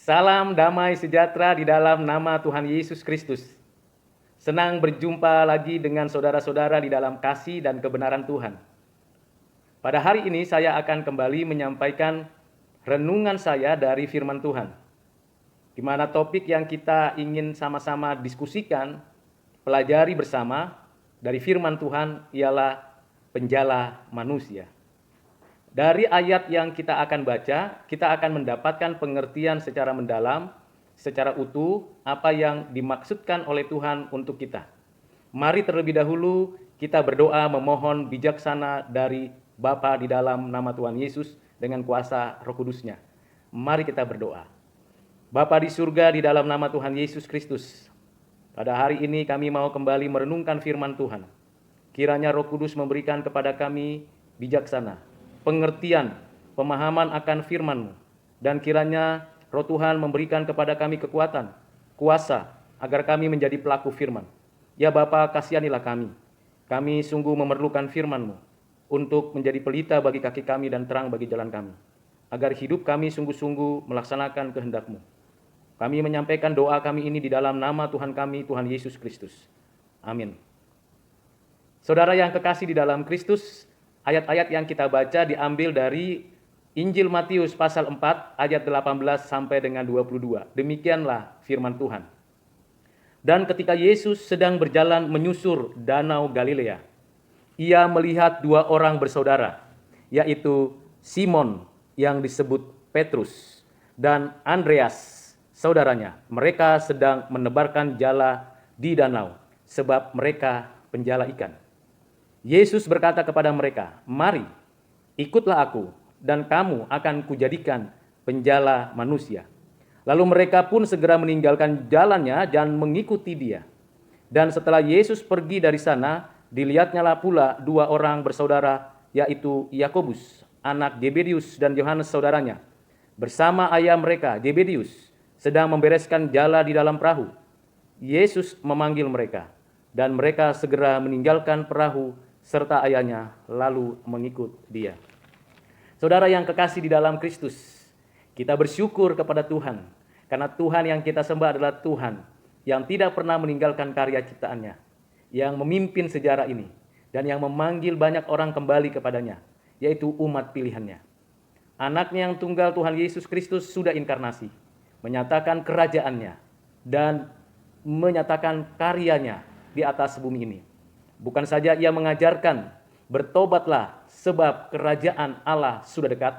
Salam damai sejahtera di dalam nama Tuhan Yesus Kristus. Senang berjumpa lagi dengan saudara-saudara di dalam kasih dan kebenaran Tuhan. Pada hari ini saya akan kembali menyampaikan renungan saya dari firman Tuhan, di mana topik yang kita ingin sama-sama diskusikan, pelajari bersama dari firman Tuhan ialah penjala manusia. Dari ayat yang kita akan baca, kita akan mendapatkan pengertian secara mendalam, secara utuh, apa yang dimaksudkan oleh Tuhan untuk kita. Mari terlebih dahulu kita berdoa memohon bijaksana dari Bapa di dalam nama Tuhan Yesus dengan kuasa Roh Kudus-Nya. Mari kita berdoa. Bapa di surga, di dalam nama Tuhan Yesus Kristus, pada hari ini kami mau kembali merenungkan firman Tuhan. Kiranya Roh Kudus memberikan kepada kami bijaksana, pengertian, pemahaman akan firman-Mu, dan kiranya Roh Tuhan memberikan kepada kami kekuatan, kuasa, agar kami menjadi pelaku firman. Ya Bapa, kasihanilah kami. Kami sungguh memerlukan firman-Mu untuk menjadi pelita bagi kaki kami dan terang bagi jalan kami, agar hidup kami sungguh-sungguh melaksanakan kehendak-Mu. Kami menyampaikan doa kami ini di dalam nama Tuhan kami, Tuhan Yesus Kristus. Amin. Saudara yang kekasih di dalam Kristus, ayat-ayat yang kita baca diambil dari Injil Matius pasal 4 ayat 18 sampai dengan 22. Demikianlah firman Tuhan. Dan ketika Yesus sedang berjalan menyusur danau Galilea, ia melihat dua orang bersaudara, yaitu Simon yang disebut Petrus dan Andreas saudaranya. Mereka sedang menebarkan jala di danau, sebab mereka penjala ikan. Yesus berkata kepada mereka, "Mari, ikutlah aku, dan kamu akan kujadikan penjala manusia." Lalu mereka pun segera meninggalkan jalannya dan mengikuti dia. Dan setelah Yesus pergi dari sana, dilihatnyalah pula dua orang bersaudara, yaitu Yakobus, anak Zebedius, dan Yohanes saudaranya, bersama ayah mereka, Zebedius, sedang membereskan jala di dalam perahu. Yesus memanggil mereka, dan mereka segera meninggalkan perahu serta ayahnya, lalu mengikut dia. Saudara yang kekasih di dalam Kristus, kita bersyukur kepada Tuhan, karena Tuhan yang kita sembah adalah Tuhan yang tidak pernah meninggalkan karya ciptaannya, yang memimpin sejarah ini, dan yang memanggil banyak orang kembali kepadanya, yaitu umat pilihannya. Anaknya yang tunggal Tuhan Yesus Kristus sudah inkarnasi, menyatakan kerajaannya, dan menyatakan karyanya di atas bumi ini. Bukan saja ia mengajarkan, bertobatlah sebab kerajaan Allah sudah dekat,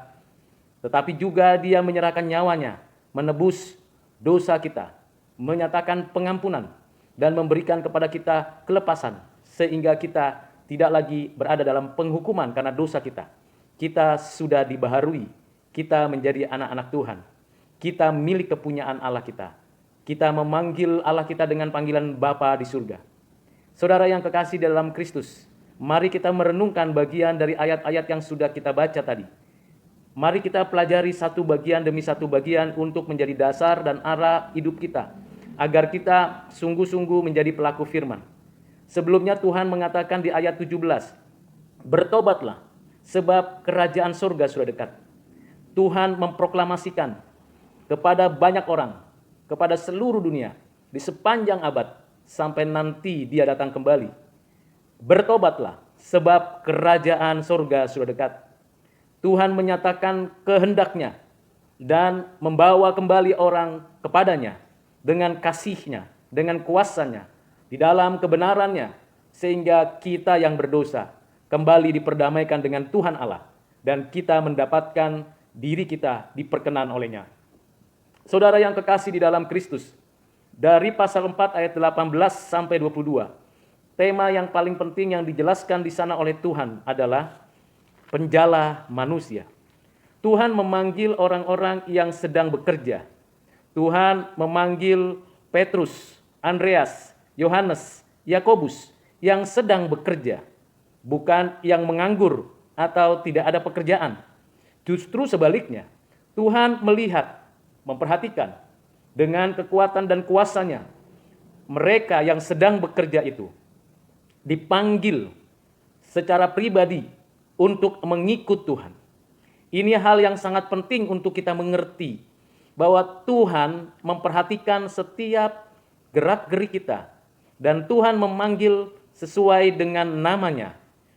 tetapi juga dia menyerahkan nyawanya, menebus dosa kita, menyatakan pengampunan, dan memberikan kepada kita kelepasan, sehingga kita tidak lagi berada dalam penghukuman karena dosa kita. Kita sudah dibaharui, kita menjadi anak-anak Tuhan, kita milik kepunyaan Allah kita. Kita memanggil Allah kita dengan panggilan Bapa di surga. Saudara yang kekasih dalam Kristus, mari kita merenungkan bagian dari ayat-ayat yang sudah kita baca tadi. Mari kita pelajari satu bagian demi satu bagian untuk menjadi dasar dan arah hidup kita, agar kita sungguh-sungguh menjadi pelaku firman. Sebelumnya Tuhan mengatakan di ayat 17, "Bertobatlah, sebab kerajaan surga sudah dekat." Tuhan memproklamasikan kepada banyak orang, kepada seluruh dunia, di sepanjang abad, sampai nanti dia datang kembali. Bertobatlah, sebab kerajaan surga sudah dekat. Tuhan menyatakan kehendaknya dan membawa kembali orang kepadanya dengan kasihnya, dengan kuasanya, di dalam kebenarannya, sehingga kita yang berdosa kembali diperdamaikan dengan Tuhan Allah, dan kita mendapatkan diri kita diperkenan olehnya. Saudara yang kekasih di dalam Kristus, dari pasal 4 ayat 18 sampai 22, tema yang paling penting yang dijelaskan di sana oleh Tuhan adalah penjala manusia. Tuhan memanggil orang-orang yang sedang bekerja. Tuhan memanggil Petrus, Andreas, Yohanes, Yakobus yang sedang bekerja, bukan yang menganggur atau tidak ada pekerjaan. Justru sebaliknya, Tuhan melihat, memperhatikan dengan kekuatan dan kuasanya, mereka yang sedang bekerja itu dipanggil secara pribadi untuk mengikut Tuhan. Ini hal yang sangat penting untuk kita mengerti, bahwa Tuhan memperhatikan setiap gerak-gerik kita. Dan Tuhan memanggil sesuai dengan namanya.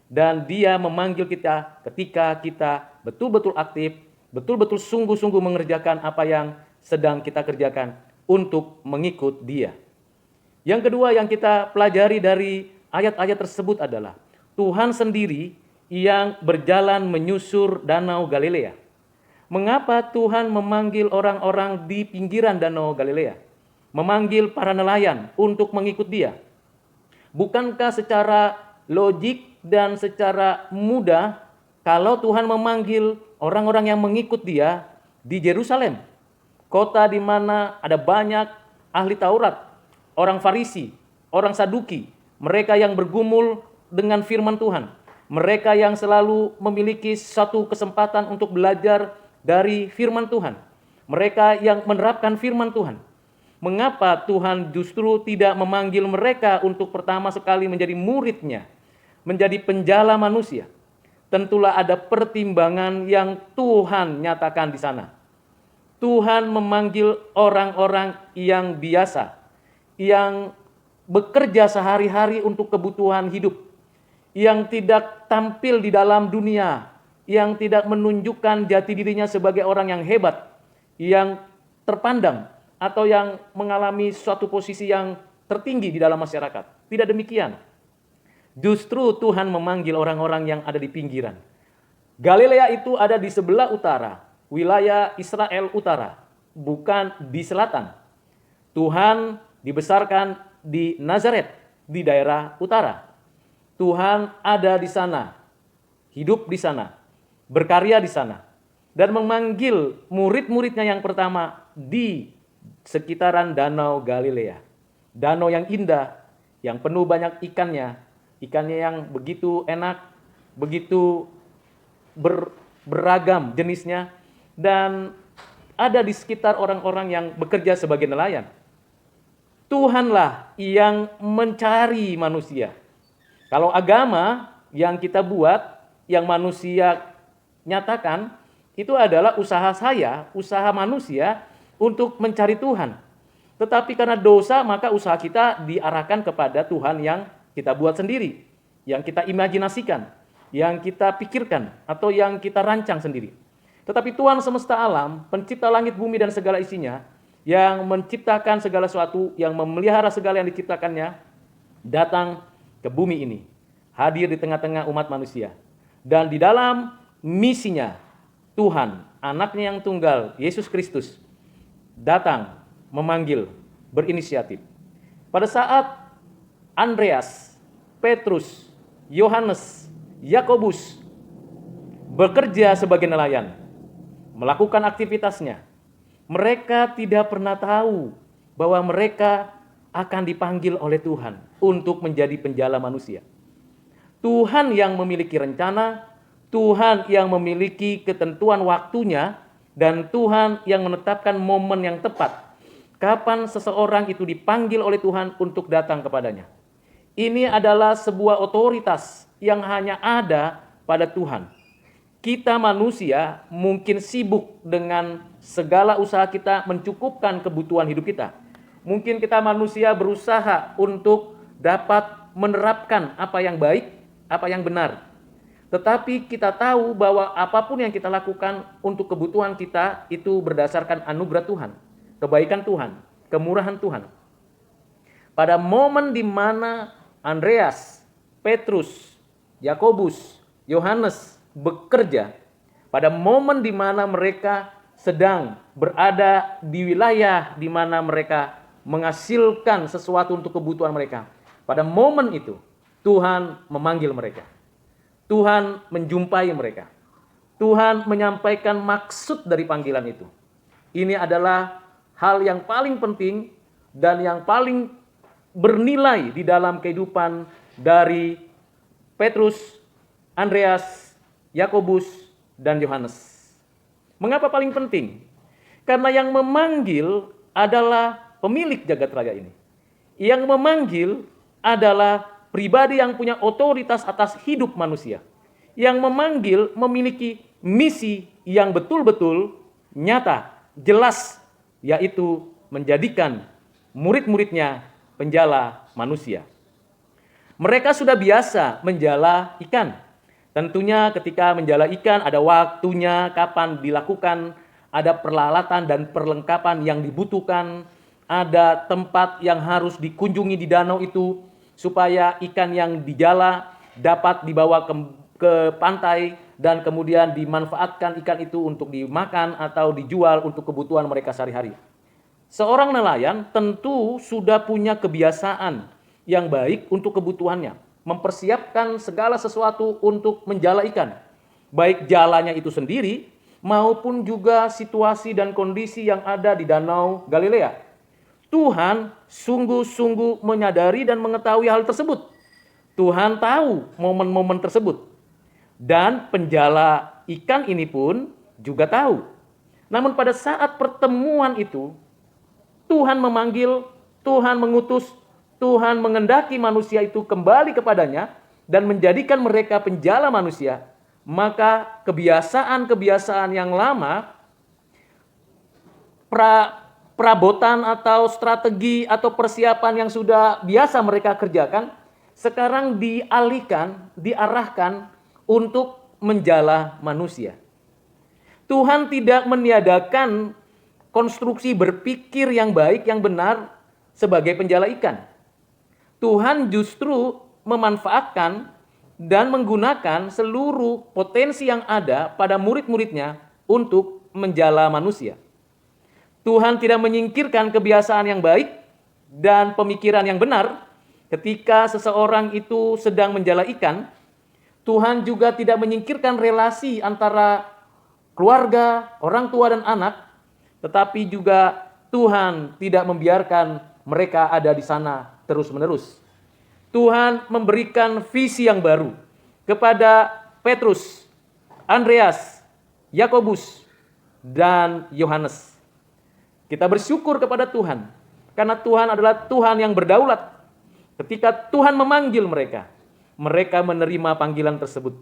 Dan Dia memanggil kita ketika kita betul-betul aktif, betul-betul sungguh-sungguh mengerjakan apa yang sedang kita kerjakan untuk mengikut Dia. Yang kedua yang kita pelajari dari ayat-ayat tersebut adalah Tuhan sendiri yang berjalan menyusur Danau Galilea. Mengapa Tuhan memanggil orang-orang di pinggiran Danau Galilea? Memanggil para nelayan untuk mengikut Dia. Bukankah secara logik dan secara mudah kalau Tuhan memanggil orang-orang yang mengikut Dia di Yerusalem, kota di mana ada banyak ahli Taurat, orang Farisi, orang Saduki, mereka yang bergumul dengan firman Tuhan, mereka yang selalu memiliki satu kesempatan untuk belajar dari firman Tuhan, mereka yang menerapkan firman Tuhan. Mengapa Tuhan justru tidak memanggil mereka untuk pertama sekali menjadi murid-Nya, menjadi penjala manusia? Tentulah ada pertimbangan yang Tuhan nyatakan di sana. Tuhan memanggil orang-orang yang biasa, yang bekerja sehari-hari untuk kebutuhan hidup, yang tidak tampil di dalam dunia, yang tidak menunjukkan jati dirinya sebagai orang yang hebat, yang terpandang, atau yang mengalami suatu posisi yang tertinggi di dalam masyarakat. Tidak demikian. Justru Tuhan memanggil orang-orang yang ada di pinggiran. Galilea itu ada di sebelah utara, wilayah Israel utara, bukan di selatan. Tuhan dibesarkan di Nazaret, di daerah utara. Tuhan ada di sana, hidup di sana, berkarya di sana, dan memanggil murid-muridnya yang pertama di sekitaran Danau Galilea. Danau yang indah, yang penuh banyak ikannya yang begitu enak, begitu beragam jenisnya, dan ada di sekitar orang-orang yang bekerja sebagai nelayan. Tuhanlah yang mencari manusia. Kalau agama yang kita buat, yang manusia nyatakan, itu adalah usaha saya, usaha manusia untuk mencari Tuhan. Tetapi karena dosa, maka usaha kita diarahkan kepada Tuhan yang kita buat sendiri, yang kita imajinasikan, yang kita pikirkan, atau yang kita rancang sendiri. Tetapi Tuhan semesta alam, pencipta langit, bumi, dan segala isinya, yang menciptakan segala sesuatu, yang memelihara segala yang diciptakannya, datang ke bumi ini, hadir di tengah-tengah umat manusia. Dan di dalam misinya, Tuhan, anaknya yang tunggal, Yesus Kristus, datang, memanggil, berinisiatif. Pada saat Andreas, Petrus, Yohanes, Yakobus bekerja sebagai nelayan, melakukan aktivitasnya, mereka tidak pernah tahu bahwa mereka akan dipanggil oleh Tuhan untuk menjadi penjala manusia. Tuhan yang memiliki rencana, Tuhan yang memiliki ketentuan waktunya, dan Tuhan yang menetapkan momen yang tepat kapan seseorang itu dipanggil oleh Tuhan untuk datang kepadanya. Ini adalah sebuah otoritas yang hanya ada pada Tuhan. Kita manusia mungkin sibuk dengan segala usaha kita mencukupkan kebutuhan hidup kita. Mungkin kita manusia berusaha untuk dapat menerapkan apa yang baik, apa yang benar. Tetapi kita tahu bahwa apapun yang kita lakukan untuk kebutuhan kita itu berdasarkan anugerah Tuhan, kebaikan Tuhan, kemurahan Tuhan. Pada momen di mana Andreas, Petrus, Yakobus, Yohanes bekerja, pada momen di mana mereka sedang berada di wilayah di mana mereka menghasilkan sesuatu untuk kebutuhan mereka, pada momen itu Tuhan memanggil mereka. Tuhan menjumpai mereka. Tuhan menyampaikan maksud dari panggilan itu. Ini adalah hal yang paling penting dan yang paling bernilai di dalam kehidupan dari Petrus, Andreas, Yakobus, dan Yohanes. Mengapa paling penting? Karena yang memanggil adalah pemilik jagat raya ini. Yang memanggil adalah pribadi yang punya otoritas atas hidup manusia. Yang memanggil memiliki misi yang betul-betul nyata, jelas, yaitu menjadikan murid-muridnya penjala manusia. Mereka sudah biasa menjala ikan. Tentunya ketika menjala ikan ada waktunya kapan dilakukan, ada peralatan dan perlengkapan yang dibutuhkan, ada tempat yang harus dikunjungi di danau itu supaya ikan yang dijala dapat dibawa ke pantai dan kemudian dimanfaatkan ikan itu untuk dimakan atau dijual untuk kebutuhan mereka sehari-hari. Seorang nelayan tentu sudah punya kebiasaan yang baik untuk kebutuhannya, mempersiapkan segala sesuatu untuk menjala ikan, baik jalannya itu sendiri maupun juga situasi dan kondisi yang ada di Danau Galilea. Tuhan sungguh-sungguh menyadari dan mengetahui hal tersebut. Tuhan tahu momen-momen tersebut. Dan penjala ikan ini pun juga tahu. Namun pada saat pertemuan itu, Tuhan memanggil, Tuhan mengutus, Tuhan mengendaki manusia itu kembali kepadanya dan menjadikan mereka penjala manusia. Maka kebiasaan-kebiasaan yang lama, perabotan atau strategi atau persiapan yang sudah biasa mereka kerjakan, sekarang diarahkan untuk menjala manusia. Tuhan tidak meniadakan konstruksi berpikir yang baik, yang benar sebagai penjala ikan. Tuhan justru memanfaatkan dan menggunakan seluruh potensi yang ada pada murid-muridnya untuk menjala manusia. Tuhan tidak menyingkirkan kebiasaan yang baik dan pemikiran yang benar ketika seseorang itu sedang menjala ikan. Tuhan juga tidak menyingkirkan relasi antara keluarga, orang tua dan anak, tetapi juga Tuhan tidak membiarkan mereka ada di sana terus-menerus. Tuhan memberikan visi yang baru kepada Petrus, Andreas, Yakobus, dan Yohanes. Kita bersyukur kepada Tuhan, karena Tuhan adalah Tuhan yang berdaulat. Ketika Tuhan memanggil mereka, mereka menerima panggilan tersebut.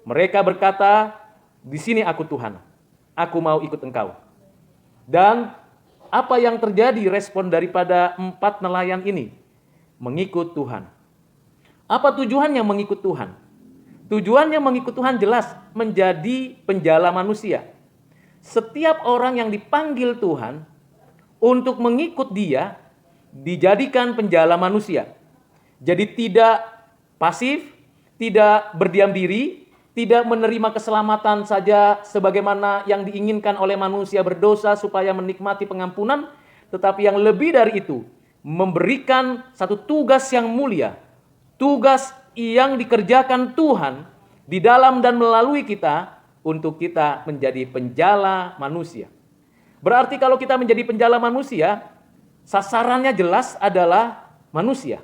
Mereka berkata, "Di sini aku Tuhan, aku mau ikut Engkau." Dan apa yang terjadi respon daripada 4 nelayan ini? Mengikut Tuhan. Apa tujuannya mengikut Tuhan? Tujuannya mengikut Tuhan jelas menjadi penjala manusia. Setiap orang yang dipanggil Tuhan untuk mengikut Dia dijadikan penjala manusia. Jadi tidak pasif, tidak berdiam diri, tidak menerima keselamatan saja sebagaimana yang diinginkan oleh manusia berdosa supaya menikmati pengampunan, tetapi yang lebih dari itu, memberikan satu tugas yang mulia, tugas yang dikerjakan Tuhan di dalam dan melalui kita untuk kita menjadi penjala manusia. Berarti kalau kita menjadi penjala manusia, sasarannya jelas adalah manusia.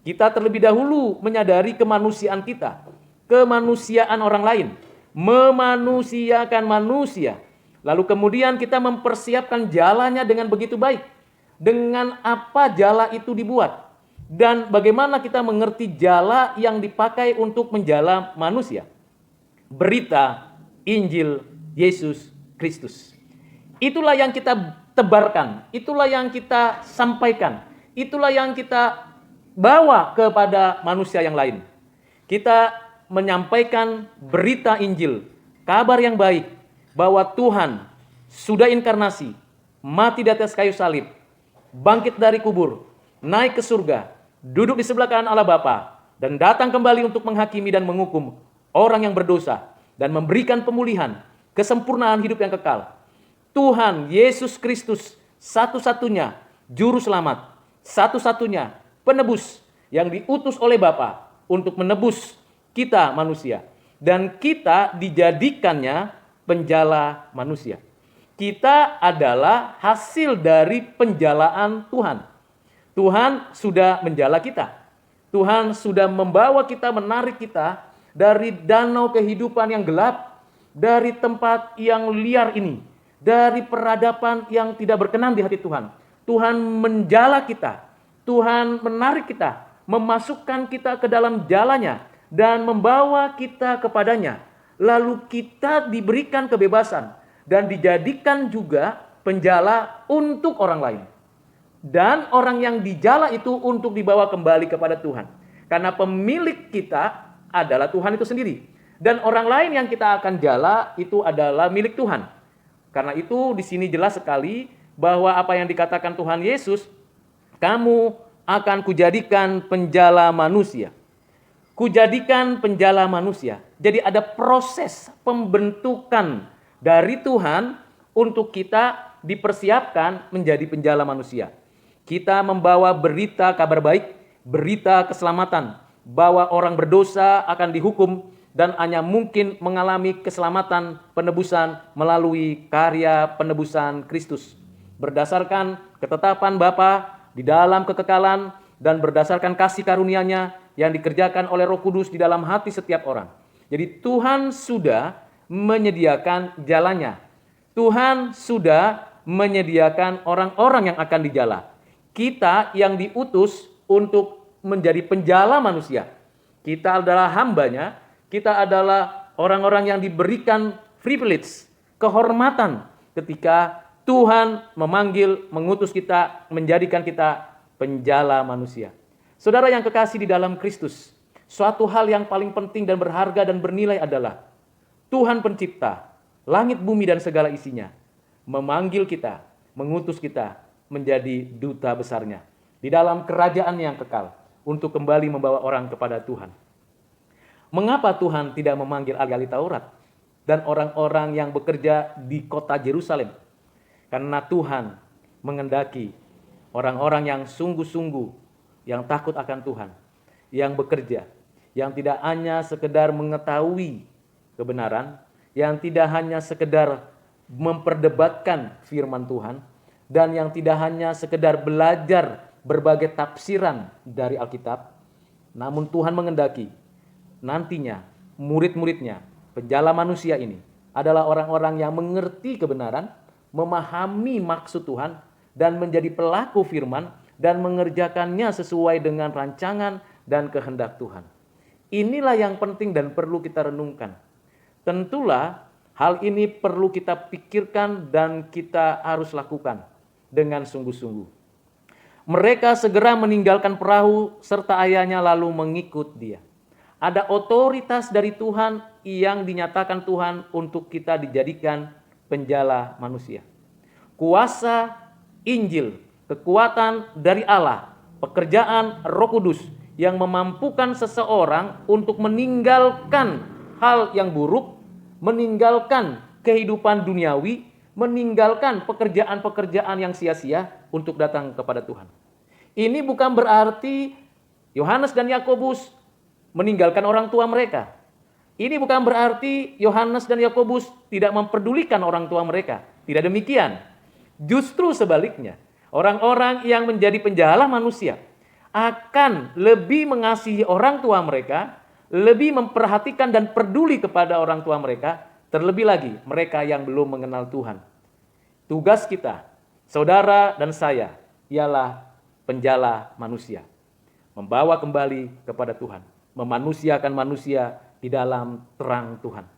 Kita terlebih dahulu menyadari kemanusiaan kita, kemanusiaan orang lain, memanusiakan manusia. Lalu kemudian kita mempersiapkan jalannya dengan begitu baik. Dengan apa jala itu dibuat? Dan bagaimana kita mengerti jala yang dipakai untuk menjala manusia? Berita Injil Yesus Kristus. Itulah yang kita tebarkan, itulah yang kita sampaikan, itulah yang kita bawa kepada manusia yang lain. Kita menyampaikan berita Injil, kabar yang baik bahwa Tuhan sudah inkarnasi, mati di atas kayu salib, bangkit dari kubur, naik ke surga, duduk di sebelah kanan Allah Bapa, dan datang kembali untuk menghakimi dan menghukum orang yang berdosa dan memberikan pemulihan, kesempurnaan hidup yang kekal. Tuhan Yesus Kristus satu-satunya juru selamat, satu-satunya penebus yang diutus oleh Bapa untuk menebus kita manusia, dan kita dijadikannya penjala manusia. Kita adalah hasil dari penjalaan Tuhan. Tuhan sudah menjala kita. Tuhan sudah membawa kita, menarik kita dari danau kehidupan yang gelap, dari tempat yang liar ini, dari peradaban yang tidak berkenan di hati Tuhan. Tuhan menjala kita, Tuhan menarik kita, memasukkan kita ke dalam jalannya, dan membawa kita kepadanya. Lalu kita diberikan kebebasan dan dijadikan juga penjala untuk orang lain. Dan orang yang dijala itu untuk dibawa kembali kepada Tuhan. Karena pemilik kita adalah Tuhan itu sendiri. Dan orang lain yang kita akan jala itu adalah milik Tuhan. Karena itu di sini jelas sekali bahwa apa yang dikatakan Tuhan Yesus, kamu akan kujadikan penjala manusia. Kujadikan penjala manusia. Jadi ada proses pembentukan dari Tuhan untuk kita dipersiapkan menjadi penjala manusia. Kita membawa berita kabar baik, berita keselamatan, bahwa orang berdosa akan dihukum dan hanya mungkin mengalami keselamatan penebusan melalui karya penebusan Kristus. Berdasarkan ketetapan Bapa di dalam kekekalan dan berdasarkan kasih karunia-Nya yang dikerjakan oleh Roh Kudus di dalam hati setiap orang. Jadi Tuhan sudah menyediakan jalannya. Tuhan sudah menyediakan orang-orang yang akan dijala. Kita yang diutus untuk menjadi penjala manusia. Kita adalah hambanya, kita adalah orang-orang yang diberikan privilege, kehormatan ketika Tuhan memanggil, mengutus kita, menjadikan kita penjala manusia. Saudara yang kekasih di dalam Kristus, suatu hal yang paling penting dan berharga dan bernilai adalah Tuhan pencipta, langit, bumi, dan segala isinya, memanggil kita, mengutus kita menjadi duta besarnya di dalam kerajaan yang kekal untuk kembali membawa orang kepada Tuhan. Mengapa Tuhan tidak memanggil ahli-ahli Taurat dan orang-orang yang bekerja di kota Yerusalem? Karena Tuhan mengendaki orang-orang yang sungguh-sungguh, yang takut akan Tuhan, yang bekerja, yang tidak hanya sekedar mengetahui kebenaran, yang tidak hanya sekedar memperdebatkan firman Tuhan, dan yang tidak hanya sekedar belajar berbagai tafsiran dari Alkitab, namun Tuhan mengendaki nantinya murid-muridnya, penjala manusia ini adalah orang-orang yang mengerti kebenaran, memahami maksud Tuhan, dan menjadi pelaku firman, dan mengerjakannya sesuai dengan rancangan dan kehendak Tuhan. Inilah yang penting dan perlu kita renungkan. Tentulah hal ini perlu kita pikirkan dan kita harus lakukan dengan sungguh-sungguh. Mereka segera meninggalkan perahu serta ayahnya lalu mengikut dia. Ada otoritas dari Tuhan yang dinyatakan Tuhan untuk kita dijadikan penjala manusia. Kuasa Injil, kekuatan dari Allah, pekerjaan Roh Kudus yang memampukan seseorang untuk meninggalkan hal yang buruk, meninggalkan kehidupan duniawi, meninggalkan pekerjaan-pekerjaan yang sia-sia untuk datang kepada Tuhan. Ini bukan berarti Yohanes dan Yakobus meninggalkan orang tua mereka. Ini bukan berarti Yohanes dan Yakobus tidak memperdulikan orang tua mereka. Tidak demikian. Justru sebaliknya. Orang-orang yang menjadi penjala manusia akan lebih mengasihi orang tua mereka, lebih memperhatikan dan peduli kepada orang tua mereka, terlebih lagi mereka yang belum mengenal Tuhan. Tugas kita, saudara dan saya, ialah penjala manusia. Membawa kembali kepada Tuhan. Memanusiakan manusia di dalam terang Tuhan.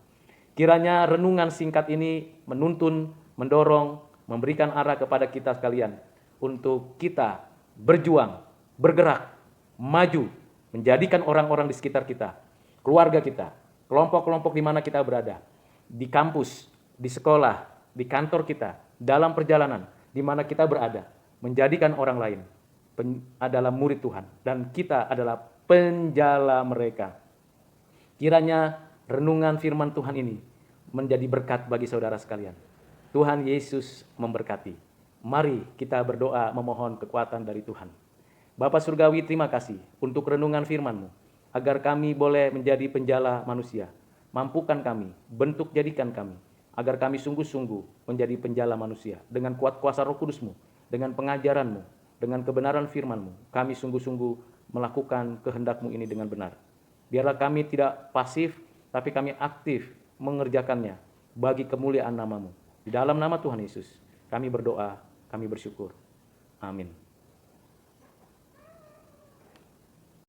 Kiranya renungan singkat ini menuntun, mendorong, memberikan arah kepada kita sekalian, untuk kita berjuang, bergerak, maju, menjadikan orang-orang di sekitar kita, keluarga kita, kelompok-kelompok di mana kita berada, di kampus, di sekolah, di kantor kita, dalam perjalanan, di mana kita berada, menjadikan orang lain adalah murid Tuhan, dan kita adalah penjala mereka. Kiranya renungan firman Tuhan ini menjadi berkat bagi saudara sekalian. Tuhan Yesus memberkati. Mari kita berdoa memohon kekuatan dari Tuhan. Bapa Surgawi, terima kasih untuk renungan firman-Mu, agar kami boleh menjadi penjala manusia. Mampukan kami, bentuk jadikan kami, agar kami sungguh-sungguh menjadi penjala manusia. Dengan kuat kuasa Roh Kudus-Mu, dengan pengajaran-Mu, dengan kebenaran firman-Mu, kami sungguh-sungguh melakukan kehendak-Mu ini dengan benar. Biarlah kami tidak pasif, tapi kami aktif mengerjakannya bagi kemuliaan nama-Mu. Di dalam nama Tuhan Yesus, kami berdoa, kami bersyukur. Amin.